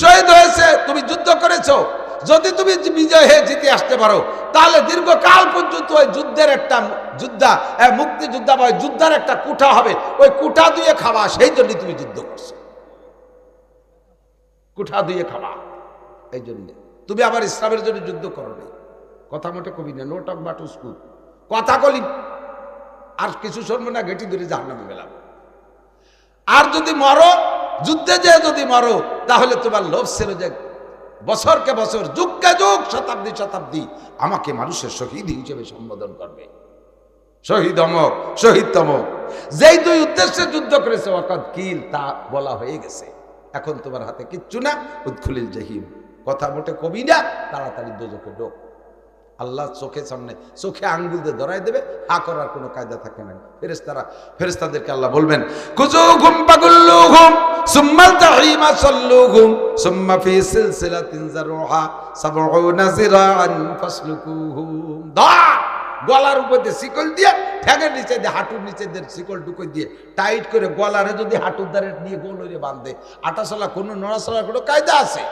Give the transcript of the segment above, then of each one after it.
শহীদ হয়েছে, তুমি যুদ্ধ করেছো, যদি তুমি বিজয় হয়ে জিতে আসতে পারো তাহলে দীর্ঘকাল পর্যন্ত ওই যুদ্ধের একটা মুক্তিযোদ্ধা বা যুদ্ধার একটা কুঠা হবে, ওই কুঠা দিয়ে খাওয়া, সেই জন্য তুমি যুদ্ধ করছো, কুঠা দিয়ে খাওয়া এই জন্য। তুমি আবার ইসলামের জন্য যুদ্ধ করো নাই, কথা মোটে কবি না, নো টক বাট স্কুল, কথা কলি আর কিছু শুনবো না, ঘেটি ধরে জাহান্নামে গেলাম। আর যদি মরো, যুদ্ধে যে যদি মরো, তাহলে তোমার লোভ ছিল যে বছরকে বছর, যুগকে যুগ, শতাব্দী শতাব্দী আমাকে মানুষের শহীদ হিসেবে সম্বোধন করবে, শহীদ অমক, শহীদ তমক। যেই দুই উদ্দেশ্যে যুদ্ধ করেছে ওয়াকাদ কিল, তা বলা হয়ে গেছে। এখন তোমার হাতে কিচ্ছু না, উদখুলিল জাহিম, কথা মোটে কবি না, তাড়াতাড়ি দোজখে ঢোক। আল্লাহ চোখের সামনে, চোখে আঙ্গুল দিয়ে ধরাই দেবে, হা করার কোনো কায়দা থাকে না। ফেরেশতাদেরকে আল্লাহ বলবেন, খুযুহুম ফাগুল্লুহুম সুম্মা তাহিমা সাল্লুহুম সুম্মা ফি সিলসিলাতিন যারউহা ৭০ যিরাআন ফাসলুকুহুম। গলার উপর দিয়ে শিকল দিয়ে, ঠ্যাঙের নিচে দিয়ে, হাঁটুর নিচে দিয়ে শিকল ঢুকে দিয়ে টাইট করে গলারে যদি হাঁটুর দ্বারে নিয়ে গোল হয়ে বাঁধে, আটাচলা কোনো নড়াচলার কোনো কায়দা আছে?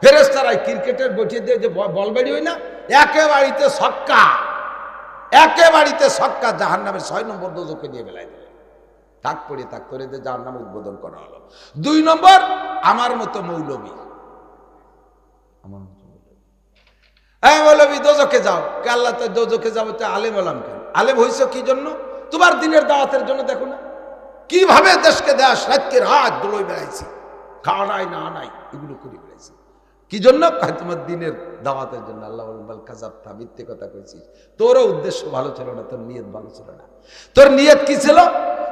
ফেরেশতারা ক্রিকেটের বসিয়ে দিয়ে যে বল বাড়ি হয় না, একেবাড়িতে ছক্কা, একেবাড়িতে ছক্কা, জাহান্নামের ৬ নম্বর দোজখে নিয়ে বেলায় দিলেন। তাক পড়ে তাক করে দিয়ে জাহান্নাম উদ্বোধন করা হলো। ২ নম্বর, আমার মতো মৌলবী, আমার মতো মৌলবী দোজখে যাও, কে আল্লাহ তো দোজখে যাবো, তো আলেম হলাম কেন? আলেম হইছ কি জন্য? তোমার দিনের দাওয়াতের জন্য। দেখো না কিভাবে দেশকে দেশ, রাতকে রাত দোলই বেড়াইছি, খাওয়া নাই না নাই এগুলো করে বেড়াইছি, কি জন্য? তোমার দিনের দাওয়াতের জন্য। আল্লাহ বল কাযাবতা, মিথ্যে কথা কইছিস, তোরও উদ্দেশ্য ভালো ছিল না, তোর নিয়ত ভালো ছিল না। তোর নিয়ত কি ছিল?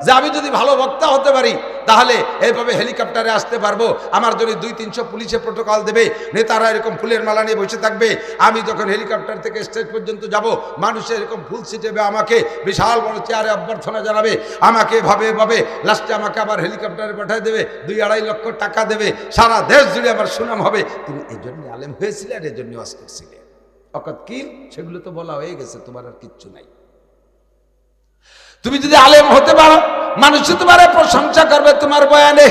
যে আমি যদি ভালো বক্তা হতে পারি তাহলে এইভাবে হেলিকপ্টারে আসতে পারবো, আমার জন্য ২০০-৩০০ পুলিশে প্রোটোকল দেবে, নেতারা এরকম ফুলের মালা নিয়ে বসে থাকবে, আমি যখন হেলিকপ্টার থেকে স্টেজ পর্যন্ত যাব মানুষের এরকম ফুল ছিটেবে, আমাকে বিশাল বড় চেয়ারে অভ্যর্থনা জানাবে, আমাকে এভাবে এভাবে লাস্টে আমাকে আবার হেলিকপ্টারে পাঠিয়ে দেবে, ২-২.৫ লক্ষ টাকা দেবে, সারা দেশ জুড়ে আমার সুনাম হবে। তুমি এই জন্য আলেম হয়েছিলে আর এই জন্য ওয়াজ করছিলে। অকাত কি সেগুলো তো বলা হয়ে গেছে, তোমার আর কিচ্ছু নাই। তুমি যদি আলেম হতে পারো, মানুষ তোমার প্রশংসা করবে তোমার বয়ানে।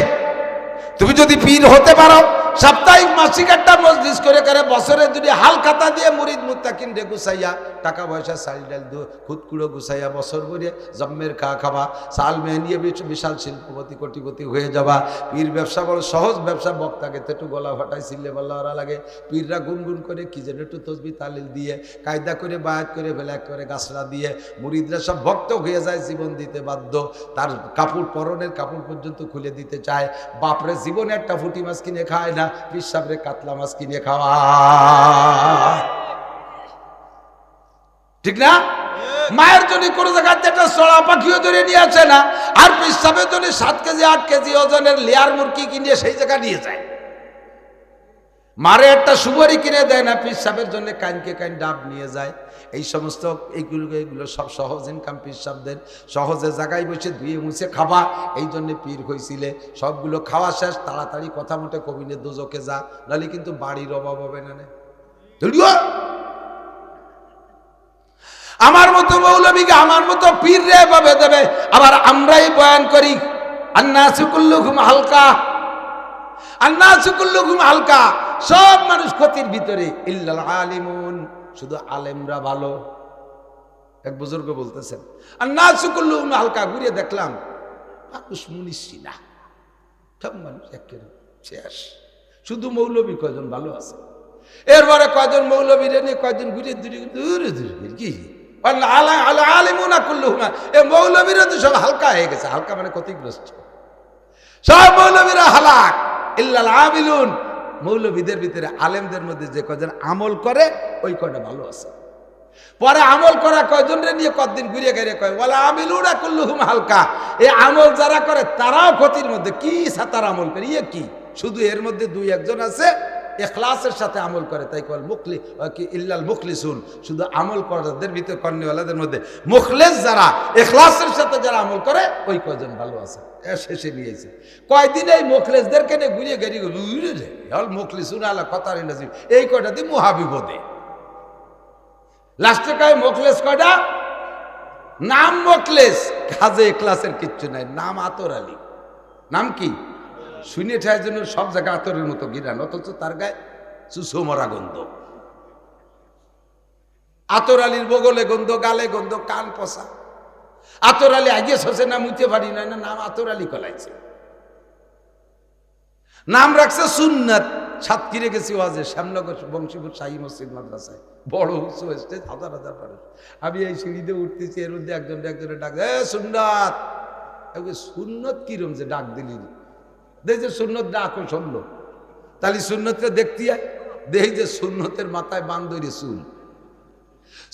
তুমি যদি পীর হতে পারো, সাপ্তাহিক মাসিক একটা মজলিস করে করে বছরে যদি হাল খাতা দিয়ে মুরিদ মুত্তাকিন রে গুছাইয়া, টাকা পয়সা চাল ডাল খুদকুড়ো গুছাইয়া বছর ভরে জম্মের খাওয়া, চাল মেয়ে নিয়ে বিশাল শিল্পপতি কোটিপতি হয়ে যাবা। পীর ব্যবসা বড় সহজ ব্যবসা, বক্তাকে তো একটু গলা ফাটাই চিল্লে বল্লা ওরা লাগে, পীররা গুনগুন করে কি যেন একটু তসবি তালিল দিয়ে, কায়দা করে বায়াত করে ফেলা করে গাছরা দিয়ে, মুরিদরা সব ভক্ত হয়ে যায়, জীবন দিতে বাধ্য, তার কাপড় পরনের কাপড় পর্যন্ত খুলে দিতে চায়। বাপরে জীবনে একটা ফুটি মাছ কিনে খায় না, পীর সাহেবরে কাতলা মাছ কিনে খাওয়া, ঠিক না? মায়ের জন্য কোন জায়গাতে একটা চড়া পাখিও ধরে নিয়ে আসে না, আর পীর সাহেবের জন্য 7 কেজি 8 কেজি ওজনের লেয়ার মুরগি কিনে সেই জায়গা নিয়ে যায়। মারে একটা সুপারি কিনে দেয় না, পীর সাহেবের জন্য কাইনকে কাইন ডাব নিয়ে যায়। এই সমস্ত এগুলো সব সহজ ইনকাম পীর সাহেবদের, সহজে জায়গায় বসে ধুয়ে মুছে খাবা, এই জন্য পীর হয়েছিলে। সবগুলো খাওয়া শেষ, তাড়াতাড়ি কথা মতো কবিনে দোজখে যা, নাহলে কিন্তু বাড়ির অভাব হবে না। আমার মতো মৌলবীকে, আমার মতো পীর রে এভাবে দেবে। আবার আমরাই বয়ান করি আন্নাসু কুল্লুকুম হালকা, আন্নাসু কুল্লুকুম হালকা, সব মানুষ ক্ষতির ভিতরে, ইল্লাল আলিমুন, শুধু আলেমরা ভালো। এক বুজুর্গ বলতেছেন আন্নাসু কুল্লুকুম হালকা, ঘুরিয়ে দেখলাম মানুষ মুনিশি না, সব মানুষ একেবারে শেষ, শুধু মৌলবী কয়জন ভালো আছে। এরপরে কয়জন মৌলবীরে নিয়ে কয়জন ঘুরিয়ে দূরে দূরে কি আলিমুনা কুল্লুহুম, এই মৌলবীরা তো সব হালকা হয়ে গেছে। হালকা মানে ক্ষতিগ্রস্ত, সব মৌলবীরা হালাক, ইল্লাল আমিলুন, মৌলবীদের ভিতরে আলেমদের মধ্যে যে কয়জন আমল করে ওই কয়টা ভালো আছে। পরে আমল করা কয়জন রে নিয়ে কতদিন ঘুরিয়ে গেড়ে কয় ওয়ালা আমিলুনা কুল্লুহুম হালকা, এই আমল যারা করে তারাও ক্ষতির মধ্যে। কি সাতার আমল করে, ইয়ে কি, শুধু এর মধ্যে 2-1 আছে ইখলাসের সাথে আমল করে, তাই কল মুখলি কি ইল্লাল মুখলিসুন, শুধু আমল করাদের ভিতরে কর্নেওয়ালাদের মধ্যে মুখলেস যারা, ইখলাসের সাথে যারা আমল করে ওই কয়জন ভালো আছে। শেষে নিয়েছে কয়দিন এই মুখলেসদেরকে নিয়ে ঘুরিয়ে গেড়ি হল মুখলিসুন আলা কথারি নাজিব, এই কয়টা দিয়ে মুহাবিবদে লাস্টে কয় মুখলেস কয়টা, নাম মুখলেস, কাজে ইখলাসের কিচ্ছু নাই, নাম আতর আলী। নাম কি? শুনে ঠায়ের জন্য সব জায়গায় আতরের মতো গিরান, অথচ তার গায়ে চুষো মরা গন্ধ। আতর আলীর বগলে গন্ধ, গালে গন্ধ, কান পচা। আতর আলী আগে শোষে না মুইতে পারি না, নাম আতর আলী কলাইছে, নাম রাখছে সুন্নাত। সাতক্ষীরে গেছি ওয়াজে, শ্যামনগর বংশীপুর শাহী মসজিদ মাদ্রাসায়, বড় উৎসব স্টেজ, হাজার হাজার মানুষ। আমি এই সিঁড়িতে উঠতেছি, এর মধ্যে একজনে ডাক, সুন্নাত। সুন্নত কিরম যে ডাক দিলি, দেখ যে সুন্নত ডাক শুনলো, তাহলে সুন্নতকে দেখতে দেখি যে সুন্নতের মাথায় বান্ধরি চুল,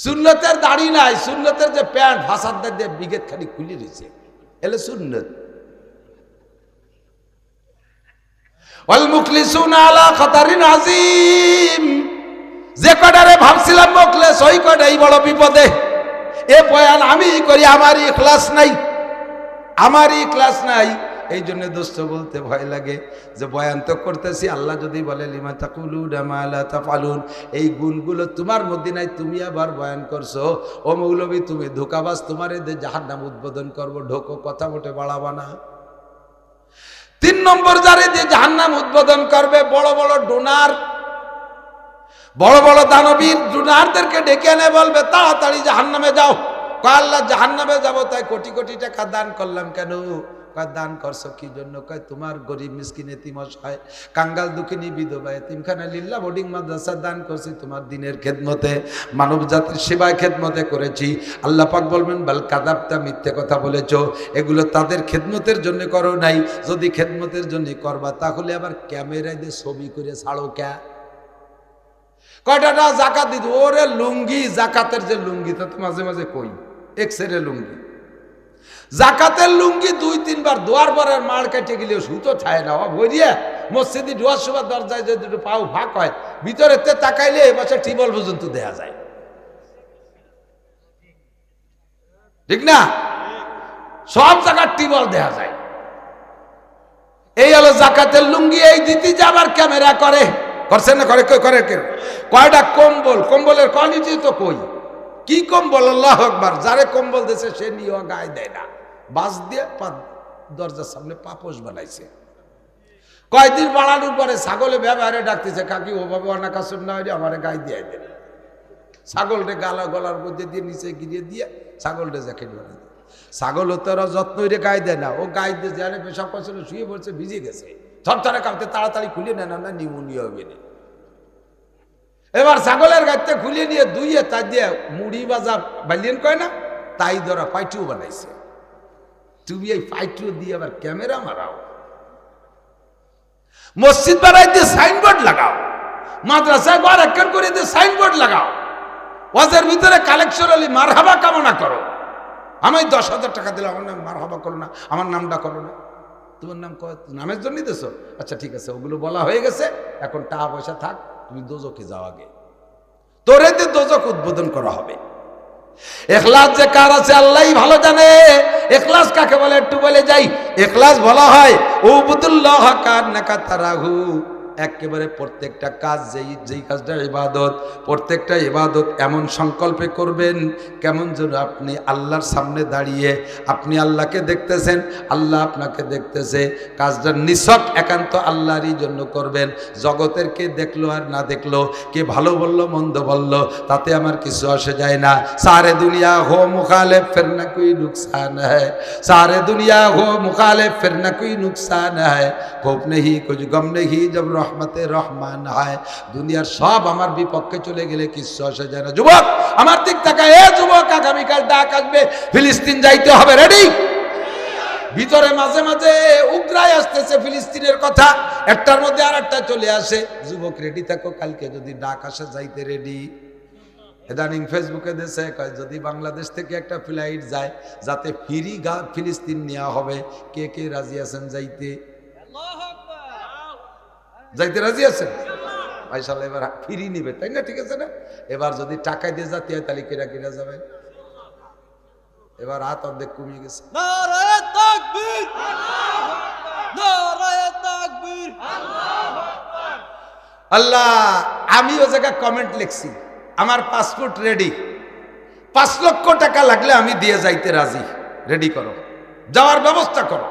সুন্নতের দাড়ি নাই, সুন্নতের যে প্যান্ট ফাঁসাদার দিয়ে বিগেত খালি খুলে রয়েছে, এলে সুন্নত। যে কটারে ভাবছিলাম মুখলেস, ওই কটাই বড় বিপদে। এ বয়ান আমি করি, আমারই ইখলাস নাই, আমারই ইখলাস নাই। এই জন্য দোস্ত বলতে ভয় লাগে যে বয়ান তো করতেছি, আল্লাহ যদি বলে লিমা তাকুলুনা মা লা তাফআলুন, এই গুণগুলো তোমার মধ্যে নাই, তুমি আবার বয়ান করছো, ও মৌলবী তুমি ধোঁকাবাজ, তোমার এদের জাহান্নাম উদ্বোধন করবো, ঢোকো, কথা মোটে বাড়াবা না। 3 নম্বর যারে দিয়ে জাহান্নাম উদ্বোধন করবে, বড় বড় ডোনার, বড় বড় দানবীর ডোনারদেরকে ডেকে এনে বলবে তাড়াতাড়ি জাহান্নামে যাও। কয় আল্লাহ জাহান্নামে যাবো, তাই কোটি কোটি টাকা দান করলাম কেন? কয় দান করছো কি জন্য? কয় তোমার গরিব মিসকিন এতিম অসহায় কাঙ্গাল দুঃখিনী বিধবা এতিমখানা লিল্লাহ বোর্ডিং মাদ্রাসা দান করছি, তোমার দিনের খেদমতে, মানব জাতির সেবায় খেদমতে করেছি। আল্লাহ পাক বলবেন বাল কাযাবতা, মিথ্যে কথা বলেছো, এগুলো তাদের খেদমতের জন্য করো নাই। যদি খেদমতের জন্য করবা তাহলে আবার ক্যামেরায় দিয়ে ছবি করে ছাড়ো কে? কয়টা জাকাত দিত, ওরে লুঙ্গি, জাকাতের যে লুঙ্গি তা তো মাঝে মাঝে কই এক্সের লুঙ্গি, জাকাতের লুঙ্গি 2-3 বার দোয়ার পরের মাড় কেটে গেলে সুতো ছায় না, ভরিয়ে মসজিদে ডোয়ার সময় দরজায় যদি একটু পাও ফাঁক হয়, ভিতরে তাকাইলে এবছর টিবল পর্যন্ত দেখা যায়, ঠিক না? সব জায়গার টিবল দেখা যায়। এই হলো জাকাতের লুঙ্গি। এই দিতে যাবার ক্যামেরা করে, করছে না? করে করে কেউ? কয়টা কম্বল, কম্বলের কোয়ালিটি তো কই, কি কম্বল, আল্লাহু আকবার। যারে কম্বল দিয়েছে সে নিয়ে গায়ে দেয় না, বাস দিয়ে দরজার সামনে পাপোশ বানাইছে। কয়দিন বাড়ানোর পরে ছাগলে ব্যবহারে ডাকতেছে, কাকি ওভাবে অনাকাশন না হইলে আমার গায়ে দিয়ে দেন। ছাগলটা গলার মধ্যে দিয়ে নিচে গিরিয়ে দিয়ে ছাগলটা জ্যাকেট বানিয়ে দেয়। ছাগল তো যত্ন হইলে গায়ে দেয় না, ও গায়ে দিয়ে যারে পেশাব করছিল শুয়ে পড়ছে, ভিজে গেছে, থরথরে কাঁপতে, তাড়াতাড়ি খুলে নেন না, নিউমোনিয়া হবে না। এবার ছাগলের গাড়িতে খুলে নিয়ে ধুইয়ে তাই দিয়ে মুড়ি বাজা বালিয়েন কয় না, তাই ধরা পাইটিও বানাইছে। তুমি এই পাইটিও দিয়ে আবার ক্যামেরা মারাও, মসজিদ বানাই দিয়ে সাইনবোর্ড লাগাও, মাদ্রাসায় ঘর একখান করে দিয়ে সাইনবোর্ড লাগাও, ওয়াজের ভিতরে কালেকশন হলে মারহাবা কামনা করো। আমি 10,000 টাকা দিলাম, আমার নাম মারহাবা করো না, আমার নামটা করো না, তোমার নাম নামের জন্যই দেছো, আচ্ছা ঠিক আছে, ওগুলো বলা হয়ে গেছে, এখন টাকা পয়সা থাক, তুমি দোজকে যাও আগে, তোর এতে দোজক উদ্বোধন করা হবে। ইখলাস যে কার আছে আল্লাহই ভালো জানে। ইখলাস কাকে বলে একটু বলে যাই। ইখলাস বলা হয় উবুদুল্লাহ কান্নাকা তারাহু, একেবারে প্রত্যেকটা কাজ, যেই কাজটা ইবাদত, প্রত্যেকটা ইবাদত এমন সংকল্পে করবেন কেমন যেন আপনি আল্লাহর সামনে দাঁড়িয়ে আপনি আল্লাহকে দেখতেছেন, আল্লাহ আপনাকে দেখতেছে। কাজটা নিছক একান্ত আল্লাহরই জন্য করবেন। জগতের কে দেখলো আর না দেখলো, কে ভালো বললো মন্দ বললো, তাতে আমার কিছু আসে যায় না। সারে দুনিয়া হো মুখালেফ ফির না কোই নুকসান হ্যায়, সারে দুনিয়া হো মুখালেফ ফির না কোই নুকসান হ্যায়, খৌফ নেহি কুছ গম নেহি জব রহমতে রহমান হয়। দুনিয়ার সব আমার বিপক্ষে চলে গেলে কিছু আসে যায় না। যুবক আমার দিক তাকায়, এ যুবক আগামীকাল ডাক আসবে, ফিলিস্তিন যাইতে হবে, রেডি? ভিতরে মাঝে মাঝে উগ্রায় আসতেছে ফিলিস্তিনের কথা, একটার মধ্যে আর একটা চলে আসে। যুবক রেডি থাকো, কালকে যদি ডাক আসে যাইতে রেডি। ইদানিং ফেসবুকে দেশে কয় যদি বাংলাদেশ থেকে একটা ফ্লাইট যায় যাতে ফ্রি ফিলিস্তিন নেওয়া হবে, কে কে রাজি আছেন যাইতে? যাইতে রাজি আছেন? ভাইশাল এবার ফ্রি নিবে, তাই না? ঠিক আছে না? এবার যদি টাকা দিয়ে যাতে হয় তাহলে কেরা কেরা যাবে? এবার হাত অর্ধেক কমিয়ে গেছে। নারায়ে তাকবীর, আল্লাহু আকবার, নারায়ে তাকবীর, আল্লাহু আকবার। আল্লাহ, আমি ও জায়গায় কমেন্ট লিখছি, আমার পাসপোর্ট রেডি, 5 লক্ষ টাকা লাগলে আমি দিয়ে যাইতে রাজি, রেডি করো, যাওয়ার ব্যবস্থা করো।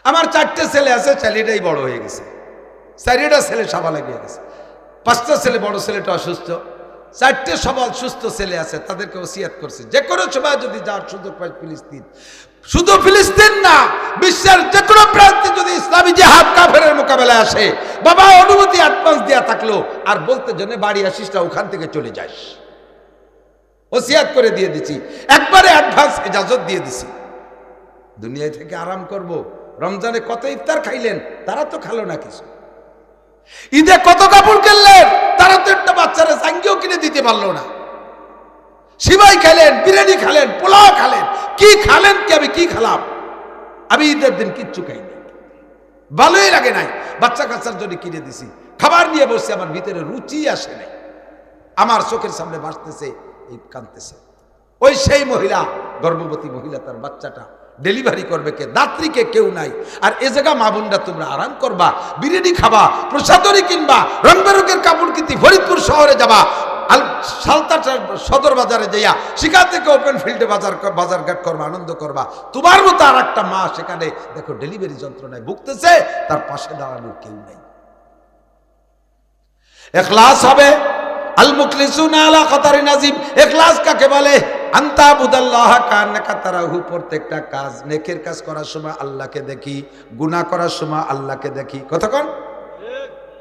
আমার 4টে ছেলে আছে, ছেলেটাই বড় হয়ে গেছে, 4টা ছেলে সাবালে গিয়ে গেছে, 5টা ছেলে, বড় ছেলেটা অসুস্থ, 4টে সবল সুস্থ ছেলে আছে, তাদেরকে ওসিয়াত করছে যে কোনো সময় যদি যাওয়ার সুযোগ পায় ফিলিস্তিন, শুধু ফিলিস্তিন না, বিশ্বের যে কোনো প্রান্তে যদি ইসলামী জিহাদ কাফেরের মোকাবেলায় আসে, বাবা অনুমতি অ্যাডভান্স দেয়া থাকলো, আর বলতে জন্য বাড়ি আসিস না, ওখান থেকে চলে যাস, ওসিয়াত করে দিয়ে দিছি, একবারে অ্যাডভান্স ইজাজত দিয়ে দিছি। দুনিয়ায় থেকে আরাম করব। রমজানে কত ইফতার খাইলেন, তারা তো খালো না কিছু। ঈদে কত কাপড় কিনলেন, তারা তো একটা বাচ্চারা জাঙ্গিও কিনে দিতে পারলো না। সিমাই খেলেন, বিরিয়ানি খেলেন, পোলাও খেলেন, কি খালেন কি, আমি কি খেলাম? আমি ঈদের দিন কিচ্ছু খাইনি, ভালোই লাগে নাই, বাচ্চা কাচ্চার জন্য কিনে দিছি, খাবার নিয়ে বসে, আমার ভিতরে রুচি আসে নাই, আমার চোখের সামনে ভাসতেছে, এই কাঁদতেছে। ওই সেই মহিলা, গর্ভবতী মহিলা, তার বাচ্চাটা ডেলিভারি করবে কে? দাত্রীকে কেউ নাই। আর এ জায়গা মা বোনরা তোমরা আরাম করবা, বিরিয়ানি খাবা, প্রসাদরি কিনবা, রং বেরঙের কাপড় কিনতে ফরিদপুর শহরে যাবা, সালতার সদর বাজারে যাইয়া সেখান থেকে ওপেন ফিল্ডে বাজারঘাট করবা, আনন্দ করবা। তোমার মতো আর একটা মা সেখানে দেখো ডেলিভারি যন্ত্রণায় ভুগতেছে, তার পাশে দাঁড়ানোর কেউ নেই। ইখলাস হবে, আল মুখলিসুনা আলা খাতারিন আযীম। ইখলাস কাকে বলে? আনতা বুদাল্লাহ কান্নাকা তারাহু। প্রত্যেকটা কাজ, নেকের কাজ করার সময় আল্লাহকে দেখি, গুনাহ করার সময় আল্লাহকে দেখি। কতক্ষণ?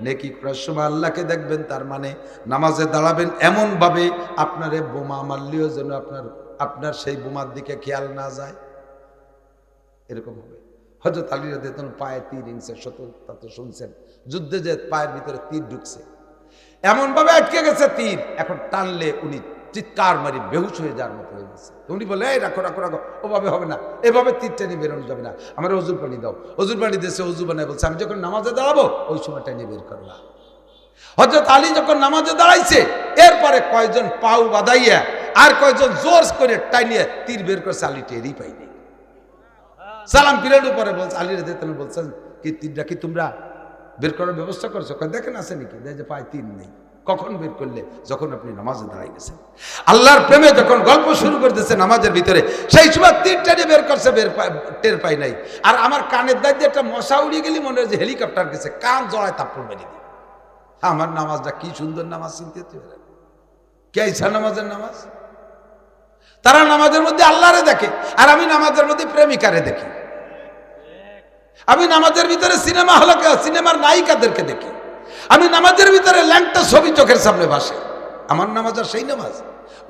নেকি করার সময় আল্লাহকে দেখবেন, তার মানে নামাজে দাঁড়াবেন এমন ভাবে আপনারে বোমা মারলেও যেন আপনার সেই বোমার দিকে খেয়াল না যায়, এরকম হবে। হযরত আলী রাদিয়াল্লাহু আনহু পায়ে তীর ইনছে, তা তো শুনছেন, যুদ্ধে যে পায়ের ভিতরে তীর ঢুকছে, এমন ভাবে আটকে গেছে তীর, এখন টানলে উনি চিৎকার মারি বেহুশ হয়ে যাওয়ার মতো হয়ে গেছে। উনি বলে, এই রাখো রাখো রাখো, ওভাবে হবে না, এভাবে তীর টেনে বেরোনো যাবে না, আমার অজুর পানি দাও। অজুর পানি দিয়েছে, অজু বানায় বলছে, আমি যখন নামাজে দাঁড়াবো ওই সময় টেনে বের করবা। হযরত আলী যখন নামাজে দাঁড়াইছে, এরপরে কয়জন পাউ বাঁধাইয়া আর কয়জন জোর করে টাইনিয়ে তীর বের করছে, আলী টেরই পাইনি। সালাম ফিরানোর পরে বলছে, আলী রাদিয়াল্লাহু আনহু বলছেন, কি তীরটা কি তোমরা বের করার ব্যবস্থা করছো? দেখেন আছে নাকি, যে পায়ে তীর নেই। কখন বের করলে? যখন আপনি নামাজে দাঁড়াই গেছেন, আল্লাহর প্রেমে যখন গল্প শুরু করতেছে নামাজের ভিতরে, সেই সময় তীর টেনে বের করছে, টের পাই নাই। আর আমার কানের দাঁড়িয়ে একটা মশা উড়িয়ে গেলি মনে হয় যে হেলিকপ্টার গেছে, কান জড়ায় তাপ্পড় মেরে দিই। আমার নামাজটা কি সুন্দর নামাজ, চিনতে কে ইচ্ছা নামাজের নামাজ। তারা নামাজের মধ্যে আল্লাহরে দেখে, আর আমি নামাজের মধ্যে প্রেমিকারে দেখি। আমি নামাজের ভিতরে সিনেমার নায়িকাদেরকে দেখি। আমি নামাজের ভিতরে ল্যাংটা ছবি চোখের সামনে ভাসে। আমার নামাজ আর সেই নামাজ।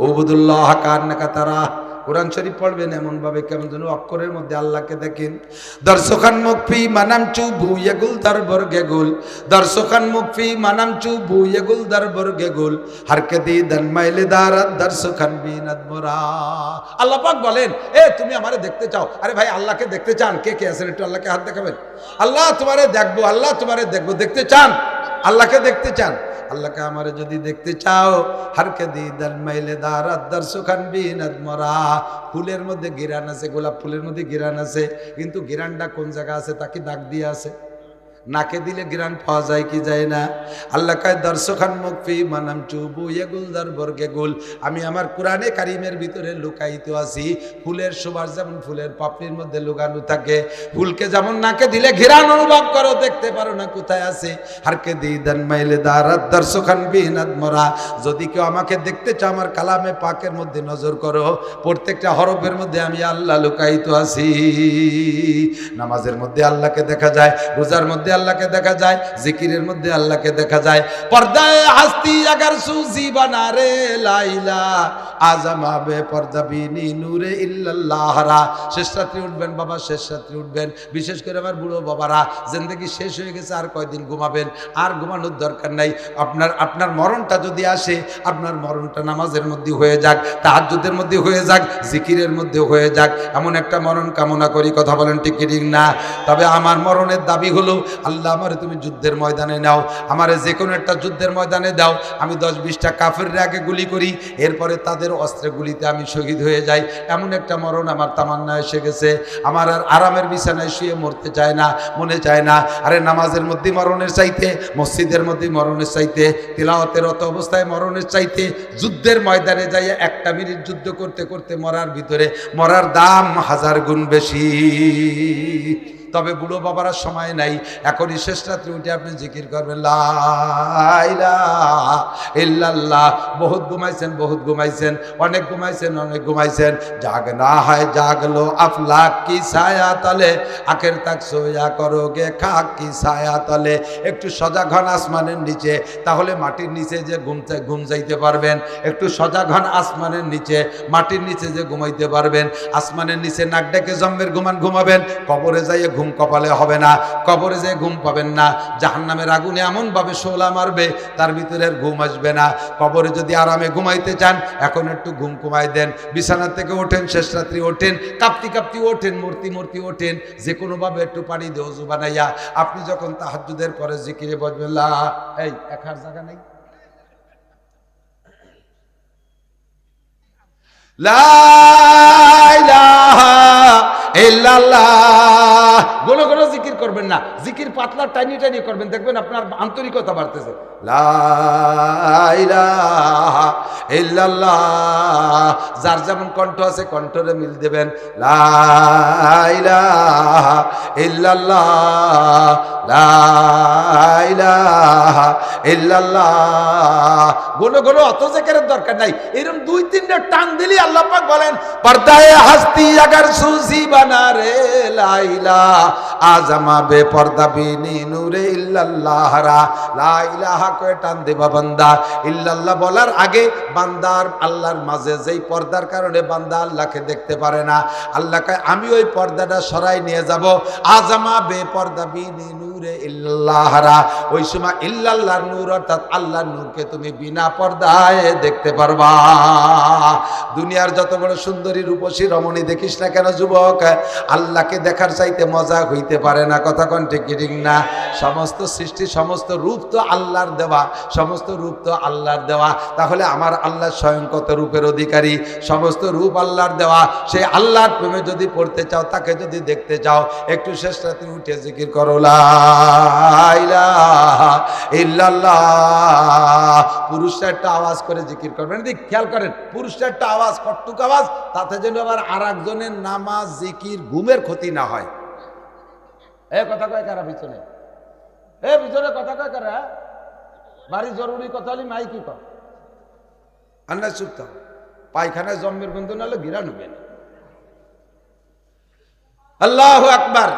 উবুদুল্লাহ কান্নাকা তারা। কোরআন শরীফ পড়বেন এমন ভাবে কেমন যেন অক্ষরের মধ্যে আল্লাহকে দেখেন। দর্শকান মুকফি মানামচু বুয়েগুল দরবর গেগুল, দর্শকান মুকফি মানামচু বুয়েগুল দরবর গেগুল, হারকে দি দন মাইলে দারাত দর্শকান বিনাত মোরা। আল্লাহ পাক বলেন, এ তুমি আমারে দেখতে চাও? আরে ভাই, আল্লাহকে দেখতে চান? কে কে আছেন একটু আল্লাহকে হাত দেখাবেন। আল্লাহ তোমারে দেখবো, আল্লাহ তোমারে দেখবো, দেখতে চান? আল্লাহকে দেখতে চান? আল্লাহকে আমারে যদি দেখতে চাও, হারকে দি দাল মাইলে দারাত দর্শকান বিনাত মোরা। ফুলের মধ্যে গিরান আছে, গোলাপ ফুলের মধ্যে গিরান আছে, কিন্তু গিরানটা কোন জায়গা আছে তাকে দাগ দিয়ে আছে। নাকে দিলে গিরান পাওয়া যায় কি যায় না? আল্লাহ কয় দর্শকান মুকফি মানাম চুবু এগুল দরবর্গে গুল। আমি আমার কোরআনে কারিমের ভিতরে লুকায়িত আছি। ফুলের সুবাস যেমন ফুলের পাপড়ির মধ্যে লুকানো থাকে, ফুলকে যেমন নাকে দিলে ঘিরান অনুভব করো, দেখতে পারো না কোথায় আছে। হারকে দি দান মাইলে দারাত দর্শকান বিনাত মোরা। যদি কেউ আমাকে দেখতে চাও, আমার কালামে পাকের মধ্যে নজর করো, প্রত্যেকটা হরফের মধ্যে আমি আল্লাহ লুকায়িত আছি। নামাজের মধ্যে আল্লাহকে দেখা যায়, রোজার মধ্যে আল্লাহকে দেখা যায়, জিকিরের মধ্যে আল্লাহকে দেখা যায়। পর্দায় হাস্তি আগার সুজি বানারে লাইলা আজমা বে পর্দা বিনি নূরে ইল্লাল্লাহরা। শেষ রাত্রি উঠবেন বাবা, শেষ রাত্রি উঠবেন। বিশেষ করে আমার বুড়ো বাবারা, জিন্দেগি শেষ হয়ে গেছে, আর কয়দিন ঘুমাবেন? আর ঘুমানোর দরকার নাই। আপনার মরণটা যদি আসে, আপনার মরণটা নামাজের মধ্যে হয়ে যাক, তাহাজ্জুদের মধ্যে হয়ে যাক, জিকিরের মধ্যে হয়ে যাক, এমন একটা মরণ কামনা করি। কথা বলেন ঠিক কি ঠিক না? তবে আমার মরণের দাবি হলো, আল্লাহ আমারে তুমি যুদ্ধের ময়দানে নাও, আমারে যে কোনো একটা যুদ্ধের ময়দানে দাও, আমি 10-20টা কাফেরের আগে গুলি করি, এরপরে তাদের অস্ত্রে গুলিতে আমি শহীদ হয়ে যাই। এমন একটা মরণ আমার তামান্না এসে গেছে। আমার আর আরামের বিছানায় শুয়ে মরতে চায় না, মনে চায় না। আরে নামাজের মধ্যে মরণের চাইতে, মসজিদের মধ্যে মরণের চাইতে, তিলাওয়াতের রত অবস্থায় মরণের চাইতে, যুদ্ধের ময়দানে যাইয়া 1 মিনিট যুদ্ধ করতে করতে মরার ভিতরে মরার দাম 1000 গুণ বেশি। তবে বুড়ো বাবারা সময় নাই, এখনই শেষ রাত্রে উঠে আপনি জিকির করবেন লা ইলাহা ইল্লাল্লাহ। বহুত ঘুমাইছেন, অনেক ঘুমাইছেন। জাগনা হয় জাগলো আফলাক কি ছায়া তলে, আখের তাক সোয়া করোগে খাক কি ছায়া তলে। একটু সজাগ হন আসমানের নিচে, তাহলে মাটির নিচে যে ঘুম যাইতে পারবেন। একটু সজাগ হন আসমানের নিচে, মাটির নিচে যে ঘুমাইতে পারবেন। আসমানের নিচে নাক ডেকে জম্মের ঘুমাবেন, কবরে যাইয়ে ঘুম কপালে হবে না, কবরে যেয়ে ঘুম পাবেন না। জাহান্নামের আগুনে এমন ভাবে শোলা মারবে, তার ভিতরে আর ঘুম আসবে না। কবরে যদি আরামে ঘুমাইতে চান, এখন একটু ঘুম কমাই দেন। বিছানা থেকে ওঠেন, শেষ রাত্রি ওঠেন, কাঁপতি ওঠেন, মূর্তি ওঠেন, যে কোনো ভাবে একটু পানি দিয়ে ওযু বানাইয়া আপনি যখন তাহাজ্জুদের পরে জিকিরে বসবেন, এই একার জায়গা নেই, লা ইলাহা ইল্লাল্লাহ। গোলো জিকির করবেন না, জিকির পাতলা টাইনি করবেন, দেখবেন আপনার আন্তরিকতা বাড়তেছে। লা ইলাহা ইল্লাল্লাহ। যার যেমন কণ্ঠ আছে কণ্ঠরে মিল দেবেন। লা ইলাহা ইল্লাল্লাহ, লা ইলাহা ইল্লাল্লাহ। গোলো অত জিকিরের দরকার নাই, এরকম 2-3টা টান দিলি আল্লাহ পাক বলেন পর্দায়ে হাস্তি আগার সুজি বানা রে লাইলা আজমা বে পর্দা বিনি নূরে ইল্লাল্লাহ রা। লা ইলাহা কয়ে টান দেবা বান্দা। ইল্লাল্লাহ বলার আগে বান্দার আল্লাহর মাঝে যেই পর্দার কারণে বান্দা আল্লাহকে দেখতে পারে না, আল্লাহকে আমি ওই পর্দাটা সরাই নিয়ে যাব। আজমা বে পর্দা বিনি নূরে ইল্লাল্লাহ রা। ওই সময় ইল্লাল্লাহর নূর অর্থাৎ আল্লাহর নূরকে তুমি বিনা পর্দায় দেখতে পারবা। দুনিয়ার যত বড় সুন্দরী রূপসী রমণী দেখিস না কেন যুবক, আল্লাহকে দেখার চাইতে মজা হইতে পারে না। কথা কোন ঠিক না? সমস্ত সৃষ্টি সমস্ত রূপ তো আল্লাহর দেওয়া, সমস্ত রূপ তো আল্লাহর দেওয়া। তাহলে আমার আল্লাহ স্বয়ং কত রূপের অধিকারী, সমস্ত রূপ আল্লাহর দেওয়া। সেই আল্লাহর প্রেমে যদি পড়তে চাও, তাকে যদি দেখতে চাও, একটু শেষ রাতে উঠে জিকির করো লা ইলাহা ইল্লাল্লাহ। পুরুষরা একটা আওয়াজ করে জিকির করবেন, খেয়াল করেন, পুরুষরা একটা আওয়াজ, কট্টুক আওয়াজ, তাতে যেন আবার আর একজনের নামাজ জিকির ঘুমের ক্ষতি না হয়। কথা কয় কারা পিছনে? পিছনে কথা কয় কারা? বাড়ি জরুরি কথা হলে মাই কি কর আন্না চুপ থাক, পায়খানায় জম্মের বন্ধু নাহলে গিরা নুবে না। আল্লাহু আকবার।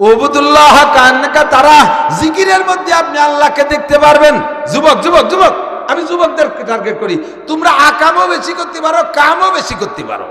ওবুদুল্লাহ কান্নাকা তারা, জিকিরের মধ্যে আপনি আল্লাহকে দেখতে পারবেন। যুবক আমি যুবকদেরকে টার্গেট করি। তোমরা আকামও বেশি করতে পারো, কামও বেশি করতে পারো,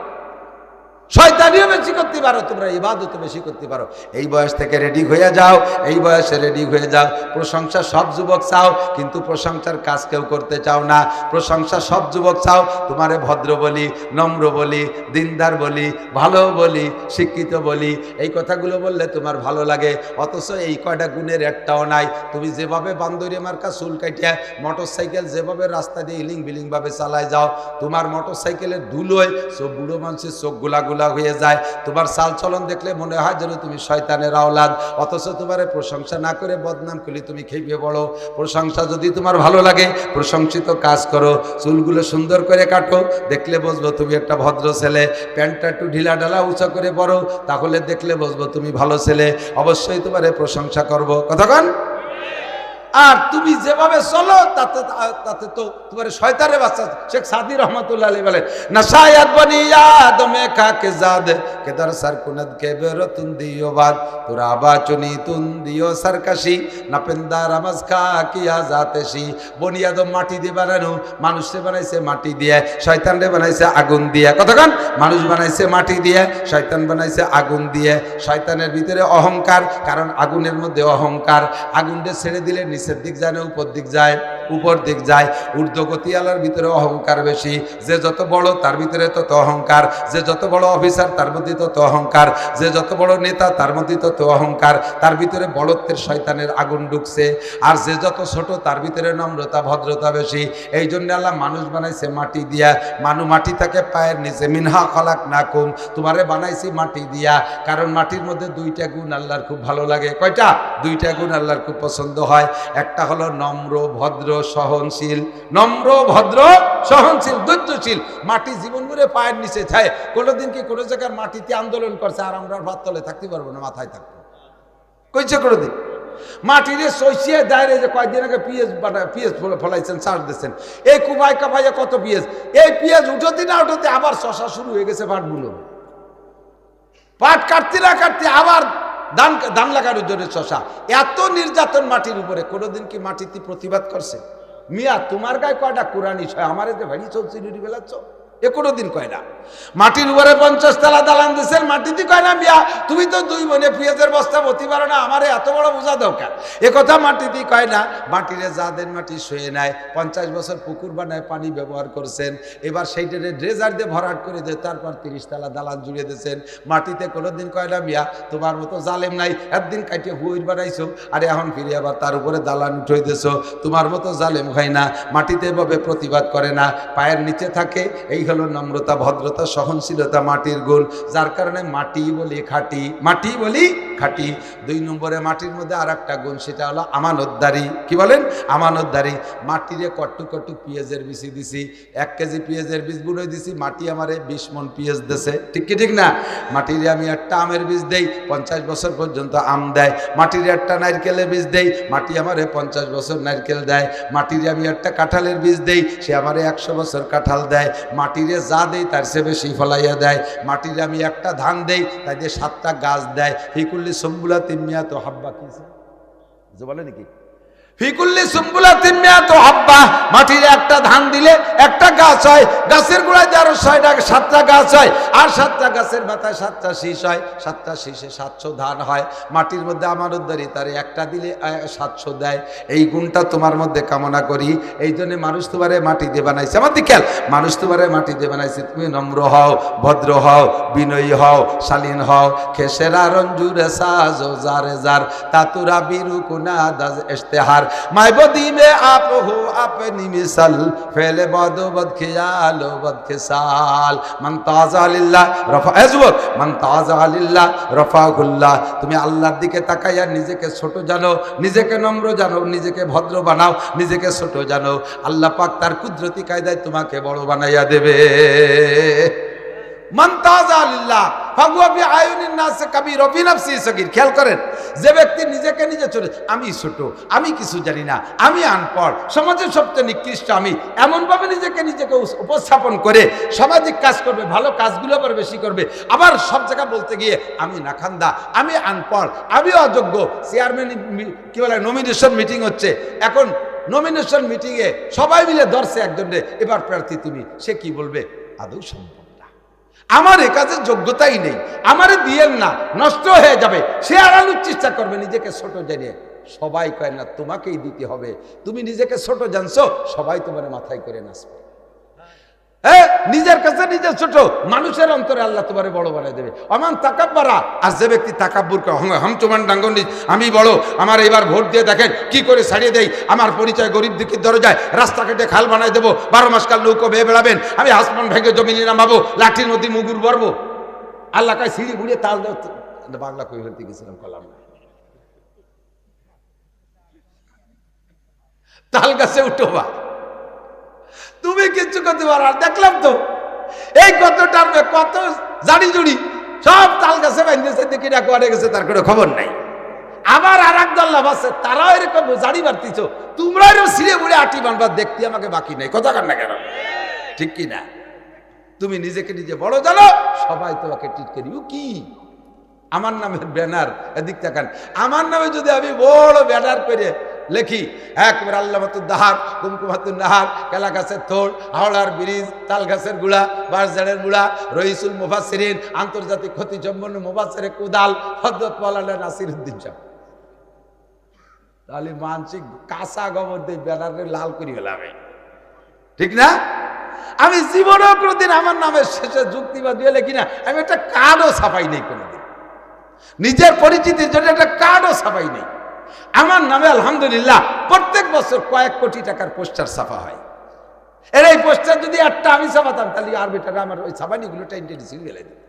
শয়তানিও বেশি করতে পারো, তোমরা ইবাদতও বেশি করতে পারো। এই বয়স থেকে রেডি হয়ে যাও, এই বয়সে রেডি হয়ে যাও। প্রশংসা সব যুবক চাও, কিন্তু প্রশংসার কাজ কেউ করতে চাও না। প্রশংসা সব যুবক চাও, তোমারে ভদ্র বলি, নম্র বলি, দিনদার বলি, ভালো বলি, শিক্ষিত বলি, এই কথাগুলো বললে তোমার ভালো লাগে। অথচ এই কয়টা গুণের একটাও নাই। তুমি যেভাবে বান্দরি মার্কা চুল কাটিয়া মোটর সাইকেল যেভাবে রাস্তা দিয়ে হিলিং বিলিং ভাবে চালায় যাও, তোমার মোটর সাইকেলের ধুলোয় সব বুড়ো মানুষের চোখ গুলা হয়ে যায়। তোমার চাল চলন দেখলে মনে হয় যেন তুমি শয়তানের আওলাদ। অথচ তোমারে প্রশংসা না করে বদনাম করলে তুমি খেপে পড়ো। প্রশংসা যদি তোমার ভালো লাগে, প্রশংসিত কাজ করো, চুলগুলো সুন্দর করে কাটো, দেখলে বুঝবো তুমি একটা ভদ্র ছেলে। প্যান্টটা একটু ঢিলা ঢালা উঁচা করে পড়ো, তাহলে দেখলে বুঝবো তুমি ভালো ছেলে। অবশ্যই তোমারে প্রশংসা করবো। কতক্ষণ? আর তুমি যেভাবে চলো তাতে তো তোমার শয়তানের বাচ্চা। শেখ সাদি রহমাতুল্লাহ আলাইহি বলেন, নাসায়াত বনি আদমে খাকে জাদ কেদার সারকুনাত কে বেরতুন দিও বাদ তুরাবা চুনি তুন দিও সরকাশি নাপেন্দার আমাজ খা কিয়া জাতেশি। বনি আদম মাটি দিয়ে বানানো, মানুষে বানাইছে মাটি দিয়ে, শয়তানরে বানাইছে আগুন দিয়ে। কতক্ষণ? মানুষ বানাইছে মাটি দিয়ে, শয়তান বানাইছে আগুন দিয়ে। শয়তানের ভিতরে অহংকার, কারণ আগুনের মধ্যে অহংকার। আগুনটা ছেড়ে দিলে নিচের দিক যায় না উপর দিক যায়? উপর দিক যায়। ঊর্ধ্বগতি আলার ভিতরে অহংকার বেশি। যে যত বড় তার ভিতরে তত অহংকার, যে যত বড় অফিসার তার মধ্যে তত অহংকার, যে যত বড় নেতা তার মধ্যে তত অহংকার। তার ভিতরে বড়ত্বের শয়তানের আগুন ঢুকছে। আর যে যত ছোট তার ভিতরে নম্রতা ভদ্রতা বেশি। এই জন্য আল্লাহ মানুষ বানাইছে মাটি দিয়া। মাটি থাকে পায়ের নিচে। মিনহা খলাকনাকুম, তোমারে বানাইছি মাটি দিয়া। কারণ মাটির মধ্যে 2টা গুণ আল্লাহর খুব ভালো লাগে। কয়টা? 2টা গুণ আল্লাহর খুব পছন্দ হয়। একটা হলো নম্র ভদ্র, সহনশীল, নম্র ভদ্র সহনশীল ধৈর্যশীল। মাটি জীবন ভরে পায়ের নিচে ছায়। কোনোদিন কি কোনো জায়গার মাটিতে আন্দোলন করছে আর আমরা ভাত তলে থাকতে পারবো না, মাথায় থাকবো কইছে কোনোদিন? মাটিরে সইসিয়ে দাঁড়িয়ে যে কয়েকদিন আগে পিএস ফলাইছেন, চাষ দিচ্ছেন, এই কুবাই কাবাইয়া কত পিএস, এই পিএস উঠোতে না উঠোতে আবার শশা শুরু হয়ে গেছে। পাটগুলো পাট কাটতে না কাটতে আবার ধান লাগানোর জন্য শশা। এত নির্যাতন মাটির উপরে, কোনোদিন কি মাটিতে প্রতিবাদ করছে? মিয়া তোমার গায়ে কয়টা কোরআনি ছয়, আমার যে ভারী চলছে নুরি বেলাচ্ছ, এ কোনোদিন কয় না। মাটির উপরে 50 তলা দালান দিচ্ছেন, মাটিতে কয় না মিয়া তুমি তো 2 মনে পেঁয়াজের বস্তা ভর্তি পারো না, আমারে এত বড় বোঝা দরকার, এ কথা মাটিতে কয় না। মাটিরে যাদের মাটি শুয়ে নেয়, 50 বছর পুকুর বানায় পানি ব্যবহার করছেন, এবার সেইটারে ড্রেজার দিয়ে ভরাট করে দেয়, তারপর 30 তলা দালান জুড়ে দিয়েছেন। মাটিতে কোনোদিন কয় না মিয়া তোমার মতো জালেম নাই, একদিন কাটিয়ে হুইর বানাইছো আর এখন ফিরে আবার তার উপরে দালান উঠে দিয়েছো, তোমার মতো জালেম হয় না। মাটিতে এভাবে প্রতিবাদ করে না, পায়ের নিচে থাকে। এই হলো নম্রতা, ভদ্রতা, সহনশীলতা মাটির গুণ, যার কারণে মাটি বলি খাঁটি, মাটি বলি খাঁটি। 2 নম্বরে মাটির মধ্যে আর একটা গুণ, সেটা হলো আমানতদারি। কি বলেন? আমানতদারি। মাটিরে কট্টু কট্টু পেঁয়াজের বীজ দিছি, 1 কেজি পেঁয়াজের বীজ বুনে দিছি, মাটি আমারে 20 মণ পেঁয়াজ দিছে, ঠিক কি ঠিক না? মাটিরে আমি একটা আমের বীজ দেই, 50 বছর পর্যন্ত আম দেয়। মাটিরে একটা নারকেলের বীজ দেই, মাটি আমারে 50 বছর নারকেল দেয়। মাটিরে আমি একটা কাঁঠালের বীজ দেই, সে আমারে 100 বছর কাঁঠাল দেয়। মাটিরে যা দেই তার চেয়ে বেশি ফলাইয়া দেয়। মাটিরে আমি একটা ধান দেই, তাই দিয়ে 7টা গাছ দেয়। ফিকুল্লি সুম্বুলা তিম্মিয়া তো হাব্বা, কি বলে নাকি? ফিকুল্লি সুম্বুলা তিম্মিয়া তো হাব্বা। মাটিরে একটা ধান দিলে একটা গাছ হয়, গাছের গোড়ায় দিয়ে আরো 7টা গাছ হয়, আর 7টা গাছের মাথায় 7টা শীষ হয়, 7টা শীষে 700 ধান হয়। মাটির মধ্যে আমানতদারি, তার একটা দিলে 700 দেয়। এই গুণটা তোমার মধ্যে কামনা করি। এই জন্য মানুষ তোমারে মাটি দিয়ে বানাইছে। আমার দিকে মানুষ তোমারে মাটি দিয়ে বানাইছে, তুমি নম্র হও, ভদ্র হও, বিনয়ী হও, শালীন হও। খেসেরা রঞ্জুরে সাজো জারে জার তাতুরা বিরু কুনা দাজ ইশতেহার মাইবদি মে আপ হো আপনি মিসাল ফেলে বদো বদ খিয়ালো বদ খিসাল মান তাজা লিল্লাহ রফা আজবত মান তাজা লিল্লাহ রফাহুল্লাহ। তুমি আল্লাহর দিকে তাকাইয়া নিজেকে ছোট জানো, নিজেকে নম্র জানো, নিজেকে ভদ্র বানাও, নিজেকে ছোট জানো, আল্লাহ পাক তার কুদরতি কায়দায় তোমাকে বড় বানাইয়া দেবে। মান তাজা লিল্লাহ ফাগুয়া বি আয়ুনিন নাস কাবীর ওয়া ফি নাফসি সগীর। খেয়াল করেন, যে ব্যক্তি নিজেকে নিজে ছোট, আমি ছোট, আমি কিছু জানি না, আমি আনপড়, সমাজের সবচেয়ে নিকৃষ্ট আমি, এমনভাবে নিজেকে উপস্থাপন করে সামাজিক কাজ করবে, ভালো কাজগুলো আবার বেশি করবে, আবার সব জায়গা বলতে গিয়ে আমি নাখান্দা, আমি আনপড়, আমি অযোগ্য। চেয়ারম্যান কি বলে নমিনেশন মিটিং হচ্ছে, এখন নমিনেশন মিটিংয়ে সবাই মিলে ধরছে একজনে, এবার প্রার্থী তুমি, সে কি বলবে? আদৌ সম্ভব না, আমার এ কাজের যোগ্যতাই নেই, আমারে দিয়েন না, নষ্ট হয়ে যাবে, সে আড়ানোর চেষ্টা করবে নিজেকে ছোট জানিয়ে। সবাই কয় না তোমাকেই দিতে হবে, তুমি নিজেকে ছোট জানছো, সবাই তোমার মাথায় করে নাচবে। নিজের কাছে নিজে ছোট, মানুষের অন্তরে আল্লাহ তোমারে বড় বানাই দেবে। অমান তাকাব্বারা, আর যে ব্যক্তি তাকাব্বুর করে হাম চুমান ডাঙ্গনি, আমি বড়, আমার এবার ভোট দিয়ে দেখেন কি করে ছাড়িয়ে দেই, আমার পরিচয় গরিব দুঃখীর দরজায়, রাস্তা কেটে খাল বানাই দেবো, 12 মাস কাল নৌকো বেয়ে বেড়াবেন, আমি আসমান ভেঙে জমিনে নামাবো, লাঠির নদী মুগুর বরবো। আল্লাহ কায় সিঁড়ি ঘুরিয়ে তাল দেব, বাংলা কই হইতে গেছিলাম কলাম না, তাল গাছে উঠোবা, তুমি কিচ্ছু করতে পারো। আর দেখলাম তো এই কত টার্মে কত জাড়ি জুড়ি সব তাল গাছে বাঁধতেছে, দেখি না করে গেছে, তার কোনো খবর নাই। আবার আর এক দল লাভ আছে, তারাও এরকম জাড়ি বাড়তিছ, তোমরা এরকম ছিঁড়ে বুড়ে আটি বানবার দেখতে আমাকে বাকি নেই, কথা কান না কেন? ঠিক কি না? তুমি নিজেকে নিজে বড় জানো, সবাই তোমাকে টিটকে দিব। কি আমার নামের ব্যানার, এদিক তাকান, আমার নামে যদি আমি বড় ব্যানার করে লেখি, একবার আল্লামাতুদ দাহার, কুমকুমাতুন নাহার, কেলা গাছের থোড়, হাওড়ার ব্রিজ, তাল গাছের গুড়া, বাঁশঝাড়ের গুড়া, রইসুল মুফাসসিরিন, আন্তর্জাতিক খ্যাতি সম্পন্ন মুফাসসিরে কুদাল হযরত মাওলানা নাসিরউদ্দিন সাহেব, তাহলে মানসিক কাঁচা গোবর দিয়ে ব্যানারে লাল করে ফেলাবে, ঠিক না? আমি জীবনেও কোনোদিন আমার নামের শেষে যুক্তিবাদ দিয়ে লেখি না, আমি একটা কার্ডও ছাপাই নেই কোনোদিন, নিজের পরিচিতির জন্য একটা কার্ডও ছাপাই নেই। আমার নামে আলহামদুলিল্লাহ প্রত্যেক বছর কয়েক কোটি টাকার পোস্টার ছাপা হয়। এর এই পোস্টার যদি একটা আমি ছাপাতাম, তাহলে আর বেটারা আমার ওই ছাপানিগুলো টেনে ছিঁড়ে গেলে দিত।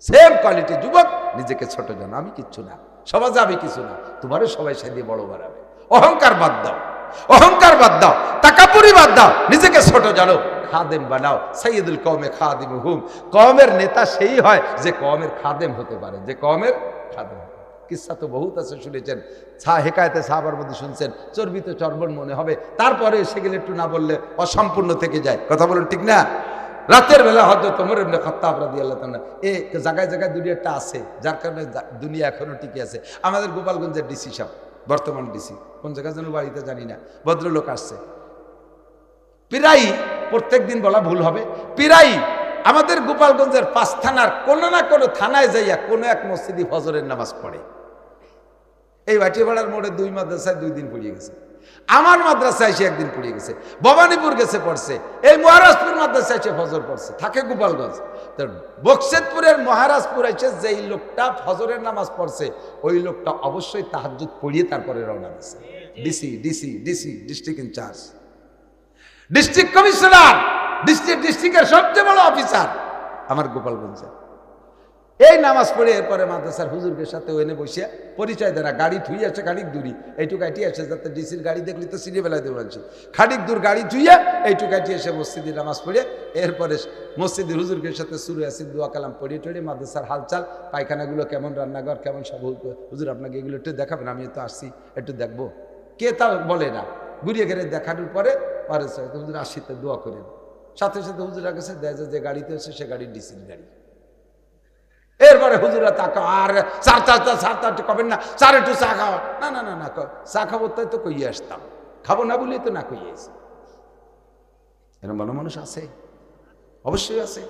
সেম কোয়ালিটি যুবক, নিজেকে ছোট জানো, আমি কিচ্ছু না, সমাজে আমি কিছু না, তোমারও সবাই সেদিকে বড় বাড়াবে। অহংকার বাদ দাও, অহংকার বাদ দাও, তাকাপুরি বাদ দাও, নিজেকে ছোট জানো, খাদেম বানাও। সাইয়্যিদুল কওমে খাদিমুহুম, কওমের নেতা সেই হয় যে কওমের খাদেম হতে পারে, যে কওমের খাদেম। কিসসা তো বহুত আছে, শুনেছেন, হেকায়েতে সাহাবার মধ্যে শুনছেন। চর্বিত চর্বণ মনে হবে, তারপরে সেগুলো একটু না বললে অসম্পূর্ণ থেকে যায়। কথা বলুন ঠিক না? রাতের বেলা হযরত ওমর ইবনে খাত্তাব রাদিয়াল্লাহু তাআলা এই জায়গায় জায়গায় দুনিয়াটা আছে, যার কারণে দুনিয়া এখনো টিকে আছে। আমাদের গোপালগঞ্জের ডিসি সাহেব, বর্তমান ডিসি, কোন জায়গায় যেন বাড়িতে জানি না, ভদ্রলোক আসছে প্রায়, প্রত্যেক দিন বলা ভুল হবে, প্রায় আমাদের গোপালগঞ্জের 5 থানার কোনো না কোনো থানায় যাইয়া কোনো এক মসজিদে ফজরের নামাজ পড়ে। এই ভাটিয়াপাড়ার মোড়ে 2 মাদ্রাসায় 2 দিন পড়িয়ে গেছে, আমার মাদ্রাসায় এসে 1 দিন পড়িয়ে গেছে, ভবানীপুর গেছে পড়ছে, এই মহারাজপুর মাদ্রাসায় এসে ফজর পড়ছে, থাকে গোপালগঞ্জ। তো বকশেদপুরের মহারাজপুর এসে যেই লোকটা ফজরের নামাজ পড়ছে, ওই লোকটা অবশ্যই তাহাজ্জুদ পড়িয়ে তারপরে রওনা দিচ্ছে। DC DC DC district incharge, district commissioner, ডিস্ট্রিক্টের সবচেয়ে বড় অফিসার আমার গোপালগঞ্জে। এই নামাজ পড়ে এরপরে মাদ্রাসার হুজুরদের সাথে ওইনে বসিয়া পরিচয় দেয় না, গাড়ি থুই আছে খানিক দূরি, এইটুকু কাটি আসে, যাতে ডিসির গাড়ি দেখলি তো সিঁড়ি বেলায় দেবো আনছি, খানিক দূর গাড়ি থুইয়া এইটুকু কাটি এসে মসজিদে নামাজ পড়ে এরপরে মসজিদের হুজুরদের সাথে শুরু আছে দোয়া কালাম পড়িয়ে টড়িয়ে মাদ্রাসার হালচাল, পায়খানাগুলো কেমন, রান্নাঘর কেমন, সব হুজুর আপনাকে এগুলো একটু দেখাবেন, আমি তো আসছি একটু দেখবো, কে তা বলে না। ঘুরিয়ে ঘেরে দেখানোর পরে হুজুর আসিতে দোয়া করেন, সাথে সাথে হুজুরা গেছে দেয় যে গাড়িতে এসে সে গাড়ি ডিসির গাড়ি। এরপরে হুজুরা তাকা আর চার কবেন না, স্যার একটু চা খাওয়া, না না না না চা খাবো, তাই তো কইয়ে আসতাম, খাবো না বলি তো না কইয়ে আসি। এরকম মানুষ আছে, অবশ্যই আছে।